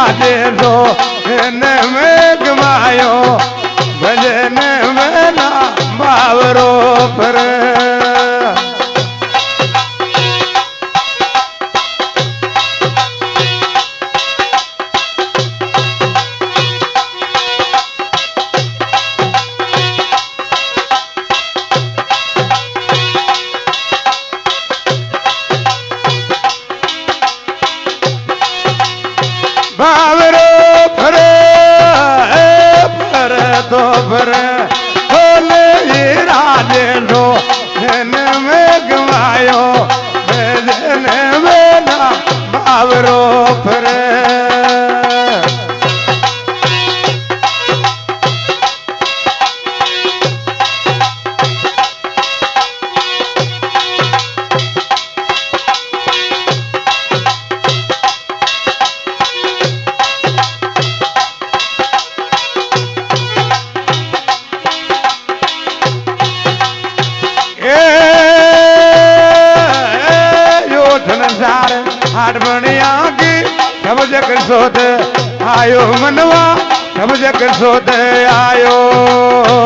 राजे रो में गमायो भजन मेला बावरो पर बावरो फरे तो फरे बोले राजे रो में गवायो भजन मेला बावरो फरे हाट बनिया की सब जग सोत आयो मनवा सब जग सोत आयो।